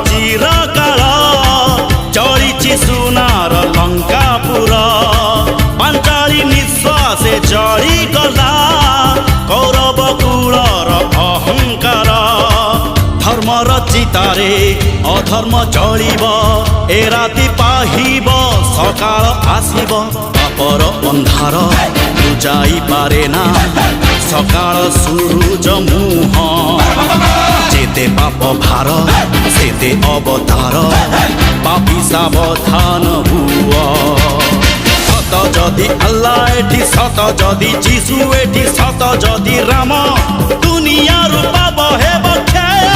চিরকাଳ ଚଳିଛି ସୁନାର ଲଙ୍କାପୁର ପାଞ୍ଚାଳି ନିଶ୍ୱାସେ ଚଳିଗଲା କୌରବ କୁଳର ଅହଙ୍କାର ଧର୍ମର ଚିତାରେ ଅଧର୍ମ ଜଳିବ ଏ ରାତି ପାହିବ ସକାଳ ଆସିବ ପାପର ଅନ୍ଧାର ବୁଝାଇପାରେ ନା ସକାଳ ସୂରୁଜ ମୁହଁ যেতে পাপ ভার সেতে অবতার পাপি সাবধান হুয় সত যদি আল্লাহ এটি সত যদি যিশু এটি সত যদি রাম দুনিয়ার পাপ হেব ক্ষয়